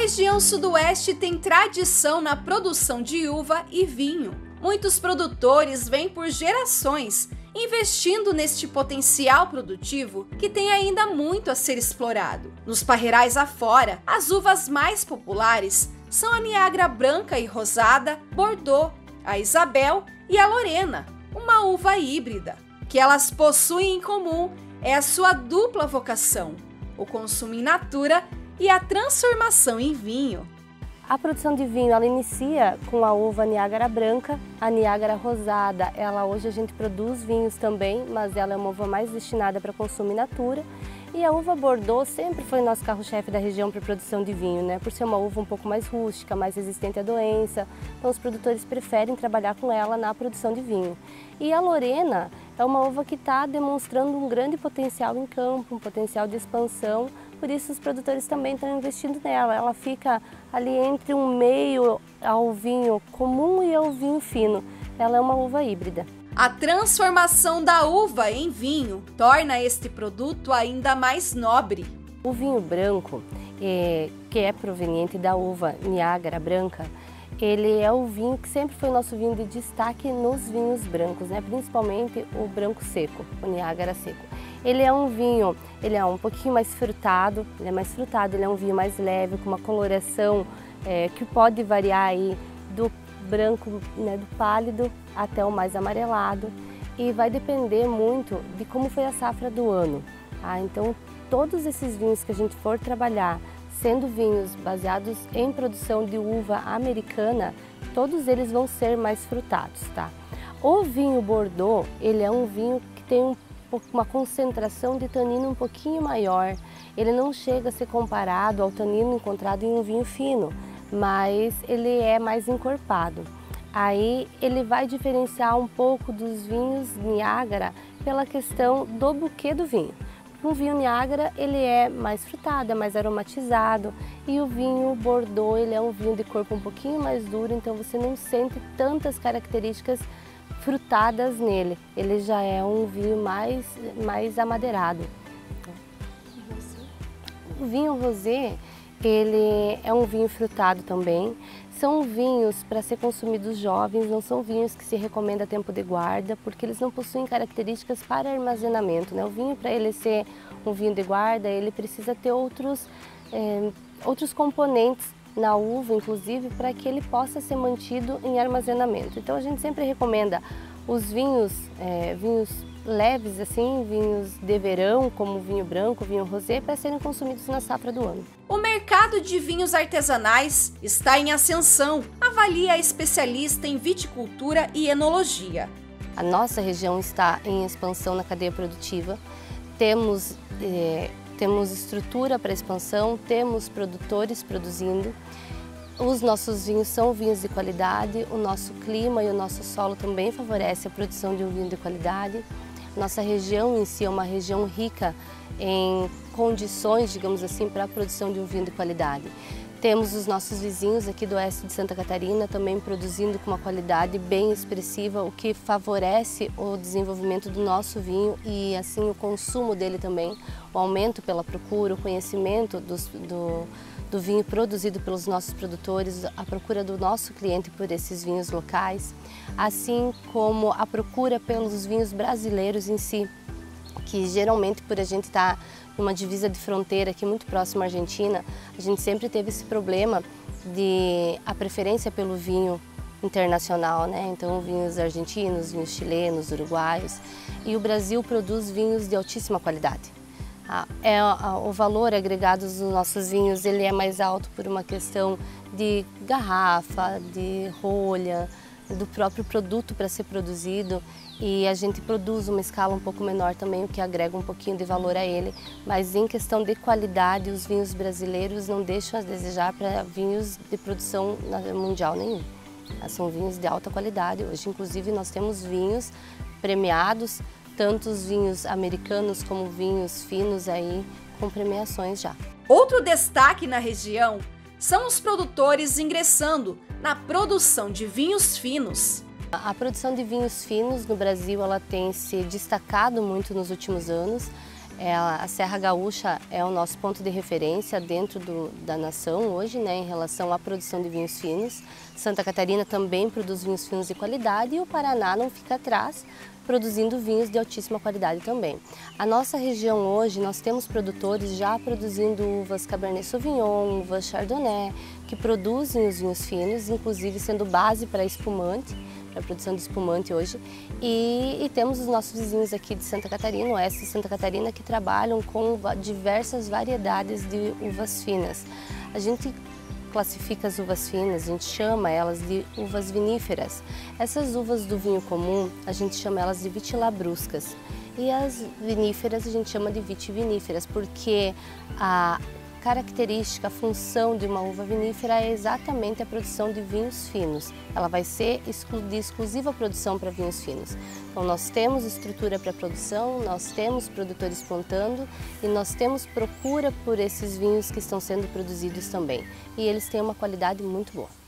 região sudoeste tem tradição na produção de uva e vinho. Muitos produtores vêm por gerações investindo neste potencial produtivo que tem ainda muito a ser explorado. Nos parreirais afora, as uvas mais populares são a Niágara branca e rosada, Bordeaux, a Isabel e a Lorena, uma uva híbrida. O que elas possuem em comum é a sua dupla vocação, o consumo in natura e a transformação em vinho. A produção de vinho ela inicia com a uva Niágara branca, a Niágara rosada. Hoje a gente produz vinhos também, mas ela é uma uva mais destinada para consumo in natura. E a uva Bordeaux sempre foi o nosso carro-chefe da região para produção de vinho, né? Por ser uma uva um pouco mais rústica, mais resistente à doença, então os produtores preferem trabalhar com ela na produção de vinho. E a Lorena é uma uva que está demonstrando um grande potencial em campo, um potencial de expansão, por isso os produtores também estão investindo nela. Ela fica ali entre um meio ao vinho comum e ao vinho fino. Ela é uma uva híbrida. A transformação da uva em vinho torna este produto ainda mais nobre. O vinho branco, que é proveniente da uva Niágara branca, ele é o vinho que sempre foi o nosso vinho de destaque nos vinhos brancos, né? Principalmente o branco seco, o Niágara seco. Ele é um vinho, ele é um pouquinho mais frutado, ele é um vinho mais leve, com uma coloração que pode variar aí do branco, né, do pálido até o mais amarelado, e vai depender muito de como foi a safra do ano. Então todos esses vinhos que a gente for trabalhar, sendo vinhos baseados em produção de uva americana, todos eles vão ser mais frutados, tá? O vinho Bordeaux, ele é um vinho que tem uma concentração de tanino um pouquinho maior. Ele não chega a ser comparado ao tanino encontrado em um vinho fino, mas ele é mais encorpado. Aí ele vai diferenciar um pouco dos vinhos Niágara pela questão do buquê do vinho. O vinho Niágara ele é mais frutado, é mais aromatizado, e o vinho Bordeaux ele é um vinho de corpo um pouquinho mais duro, então você não sente tantas características frutadas nele. Ele já é um vinho mais amadeirado. O vinho rosé ele é um vinho frutado também. São vinhos para ser consumidos jovens, não são vinhos que se recomenda tempo de guarda, porque eles não possuem características para armazenamento, né? O vinho, para ele ser um vinho de guarda, ele precisa ter outros componentes na uva, inclusive, para que ele possa ser mantido em armazenamento. Então a gente sempre recomenda os vinhos leves, assim, vinhos de verão, como o vinho branco, o vinho rosé, para serem consumidos na safra do ano. O mercado de vinhos artesanais está em ascensão, avalia a especialista em viticultura e enologia. A nossa região está em expansão na cadeia produtiva, temos estrutura para expansão, temos produtores produzindo. Os nossos vinhos são vinhos de qualidade, o nosso clima e o nosso solo também favorece a produção de um vinho de qualidade. Nossa região em si é uma região rica em condições, digamos assim, para a produção de um vinho de qualidade. Temos os nossos vizinhos aqui do oeste de Santa Catarina também produzindo com uma qualidade bem expressiva, o que favorece o desenvolvimento do nosso vinho e assim o consumo dele também, o aumento pela procura, o conhecimento do vinho produzido pelos nossos produtores, a procura do nosso cliente por esses vinhos locais, assim como a procura pelos vinhos brasileiros em si, que geralmente por a gente estar numa divisa de fronteira aqui muito próximo à Argentina, a gente sempre teve esse problema de a preferência pelo vinho internacional, né? Então vinhos argentinos, vinhos chilenos, uruguaios, e o Brasil produz vinhos de altíssima qualidade. O valor agregado dos nossos vinhos ele é mais alto por uma questão de garrafa, de rolha, do próprio produto para ser produzido, e a gente produz uma escala um pouco menor também, o que agrega um pouquinho de valor a ele, mas em questão de qualidade os vinhos brasileiros não deixam a desejar para vinhos de produção mundial nenhum. São vinhos de alta qualidade. Hoje inclusive nós temos vinhos premiados, tanto os vinhos americanos como vinhos finos aí com premiações já. Outro destaque na região são os produtores ingressando na produção de vinhos finos. A produção de vinhos finos no Brasil ela tem se destacado muito nos últimos anos. A Serra Gaúcha é o nosso ponto de referência dentro da nação hoje, né, em relação à produção de vinhos finos. Santa Catarina também produz vinhos finos de qualidade e o Paraná não fica atrás, produzindo vinhos de altíssima qualidade também. A nossa região hoje, nós temos produtores já produzindo uvas Cabernet Sauvignon, uvas Chardonnay, que produzem os vinhos finos, inclusive sendo base para espumante, para a produção de espumante hoje. E temos os nossos vizinhos aqui de Santa Catarina, oeste de Santa Catarina, que trabalham com diversas variedades de uvas finas. A gente classifica as uvas finas, a gente chama elas de uvas viníferas. Essas uvas do vinho comum, a gente chama elas de vitilabruscas. E as viníferas a gente chama de vitiviníferas, porque a característica, a função de uma uva vinífera é exatamente a produção de vinhos finos. Ela vai ser de exclusiva produção para vinhos finos. Então nós temos estrutura para produção, nós temos produtores plantando e nós temos procura por esses vinhos que estão sendo produzidos também. E eles têm uma qualidade muito boa.